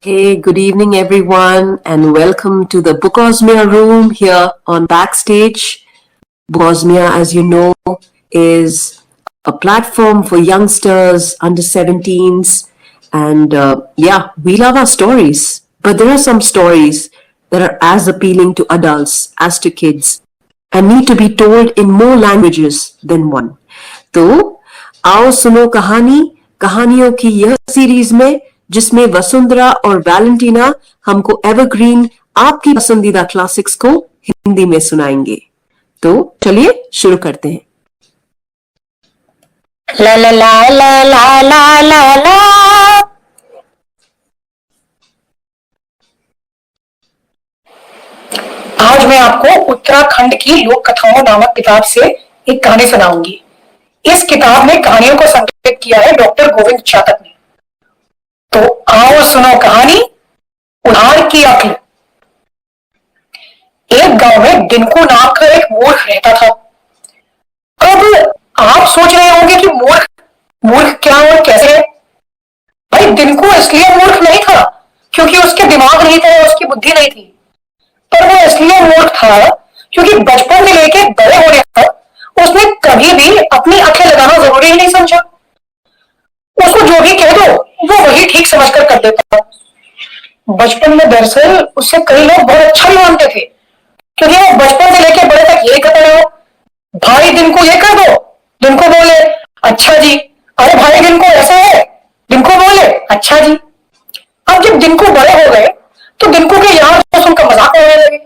Hey, good evening, everyone, and welcome to the Bookosmia room here on Backstage. Bookosmia, as you know, is a platform for youngsters under 17s. And we love our stories. But there are some stories that are as appealing to adults as to kids and need to be told in more languages than one. तो आओ सुनो कहानी कहानियों की यह series में जिसमें वसुंधरा और वैलेंटीना हमको एवरग्रीन आपकी पसंदीदा क्लासिक्स को हिंदी में सुनाएंगे। तो चलिए शुरू करते हैं। ला ला ला ला ला ला ला ला। आज मैं आपको उत्तराखंड की लोक कथाओं नामक किताब से एक कहानी सुनाऊंगी। इस किताब में कहानियों को संकलित किया है डॉक्टर गोविंद चातक ने। तो आओ सुनो कहानी उधार की अक्ल। एक गांव में दिनको नाम का एक मूर्ख रहता था। अब आप सोच रहे होंगे कि मूर्ख मूर्ख क्या और कैसे है? भाई दिनको इसलिए मूर्ख नहीं था क्योंकि उसके दिमाग नहीं था, उसकी बुद्धि नहीं थी, पर वो इसलिए मूर्ख था क्योंकि बचपन से लेकर बड़े होने तक उसने कभी भी अपनी आंखें लगाना जरूरी ही नहीं समझा। उसको जो भी कह दो वो वही ठीक समझकर कर देता था। बचपन में दरअसल उससे कई लोग बहुत अच्छा भी मानते थे क्योंकि वो बचपन से लेकर बड़े तक यही कहते रहो, भाई दिनको ये कर दो, दिनको बोले अच्छा जी, अरे भाई दिनको ऐसा है, दिनको बोले अच्छा जी। अब जब दिनको बड़े हो गए तो दिनको के यार दोस्त उनका मजाक उड़ाने लगे।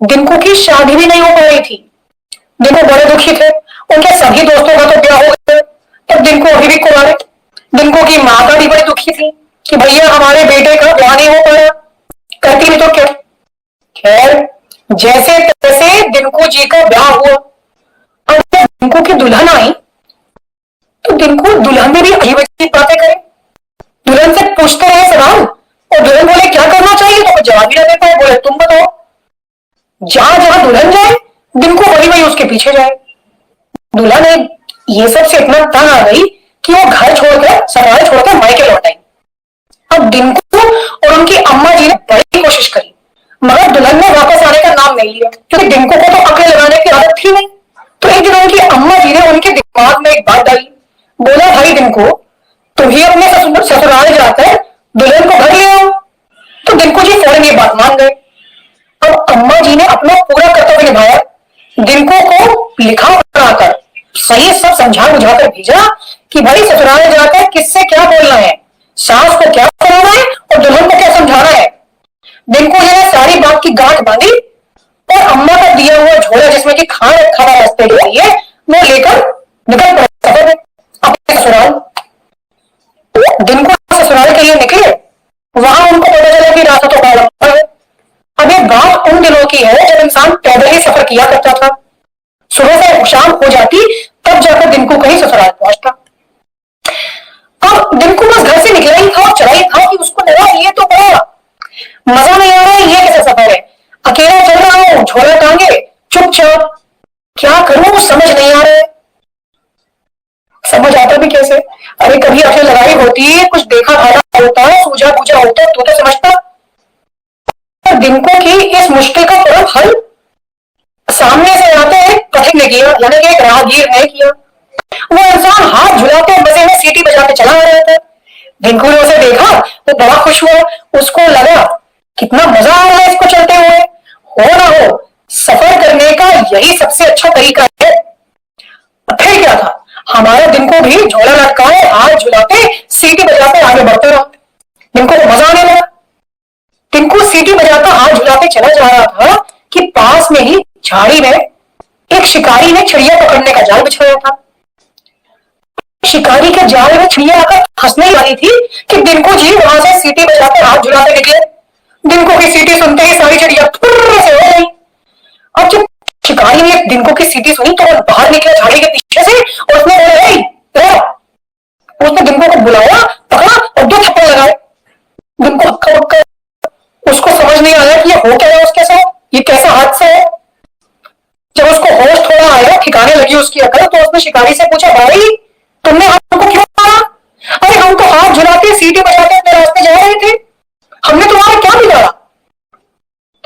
दिनको की शादी भी नहीं हो पा रही थी। दिनको बड़े दुखी थे, उनके सभी दोस्तों का तो ब्याह हो गया, तब दिनको अभी भी कुंवारे। दिनको की माँ का भी बड़ी दुखी थी कि भैया हमारे बेटे का ब्याह नहीं हो पाया, करती भी तो क्या। खैर जैसे तैसे दिनको जी का ब्याह हुआ। अब जब दिनको की दुल्हन आई तो दिनको दुल्हन में भी अजीब अजीब बातें करे। दुल्हन से पूछते रहे सवाल और दुल्हन बोले क्या करना चाहिए तो जवाब ही ना दे पाए। बोले तुम बताओ। जहां जहां दुल्हन जाए दिनको वही वही उसके पीछे जाए। दुल्हन ये सब से इतना तंग आ गई कि वो घर छोड़कर ससुराल छोड़कर मायके लौट आई। अब दिनको और उनकी अम्मा जी ने बड़ी कोशिश करी मगर दुल्हन ने वापस आने का नाम नहीं लिया क्योंकि दिनको को तो अकल लगाने की आदत थी नहीं। तो एक दिन उनकी अम्मा जी ने उनके दिमाग में एक बात डाली। बोला भाई दिनको तुम ही अपने ससुराल जाकर दुल्हन को घर ले आओ। तो दिनको जी फौरन ये बात मान गए। अब अम्मा जी ने अपना पूरा कर्तव्य निभाया। दिनको को लिखा पढ़ाकर सही सब समझा बुझाकर भेजा कि भाई ससुराल जाकर किससे क्या बोलना है, सास को क्या कराना है और दुल्हन को क्या समझाना है। दिनको जी ने सारी बात की गांठ बांधी और अम्मा का दिया हुआ झोला जिसमें कि खाना रखा था रास्ते के लिए वो लेकर निकल पड़े सफर अपने ससुराल। दिनको ससुराल के लिए निकले। वहां उनको पता चला कि रास्ता तो बहुत लंबा है। अब ये बात उन दिनों की है जब इंसान पैदल ही सफर किया करता था। सुबह से शाम हो जाती तब जाकर दिनको कहीं ससुराल पहुंचता। अब दिनको बस घर से निकला ही था और चला ही था कि उसको लगा ये तो बड़ा मजा नहीं आ रहा है, ये कैसा सफर है, अकेला चल रहा हूं झोला टांगे चुपचाप, क्या करूं समझ नहीं आ रहा है। समझ आता भी कैसे? अरे कभी आंखें लगाई होती, कुछ देखा भाला होता, सूझा बूझा होता तो समझता। पर दिनको की इस मुश्किल का तुरंत हल सामने से आते एक पथिक ने किया, यानी कि एक राहगीर ने किया। वो इंसान हाथ झुलाते बसे में सीटी बजाते चला आ रहा था। दिनको ने उसे देखा वो बड़ा खुश हुआ। उसको लगा कितना मजा आ रहा है इसको चलते हुए। हो ना हो सफर करने का यही सबसे अच्छा तरीका है। फिर क्या था, हमारा दिनको भी झोला लटकाए हाथ झुलाते सीटी बजाते आगे बढ़ते रहा। दिनको को मजा आने लगा। दिनको सीटी बजाता हाथ झुलाते चला जा रहा था कि पास में ही झाड़ी में एक शिकारी ने चिड़िया पकड़ने का जाल बिछाया था। शिकारी के जाल में चिड़िया आकर फंसने वाली थी कि दिनको जी वहां से सीटी बजाते हाथ झुलाते निकले। दिनको की सीटी सुनते ही सारी चिड़िया फुर्र से हो गई। अब जब शिकारी ने दिनको की सीटी सुनी तो वो बाहर निकला झाड़ी के पीछे से और उसने उसने दिनको को बुलाया, पकड़ा और 2 थप्पड़ लगाए। दिनको हक्का बक्का, उसको समझ नहीं आया कि ये हो क्या है उसके साथ, ये कैसा हादसा है। जब उसको होश थोड़ा आया, ठिकाने लगी उसकी अकल, तो उसने शिकारी से पूछा भाई तुमने हमको क्यों मारा? अरे हम तो हाथ झुलाते सीटी बजाते अपने रास्ते जा रहे थे।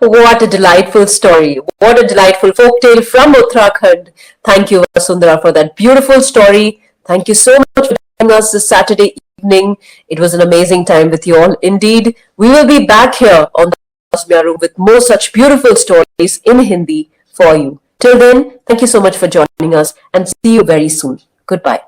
What a delightful story. What a delightful folktale from Uttarakhand. Thank you, Vasundhara, for that beautiful story. Thank you so much for joining us this Saturday evening. It was an amazing time with you all. Indeed, we will be back here on the Osmia Room with more such beautiful stories in Hindi for you. Till then, thank you so much for joining us and see you very soon. Goodbye.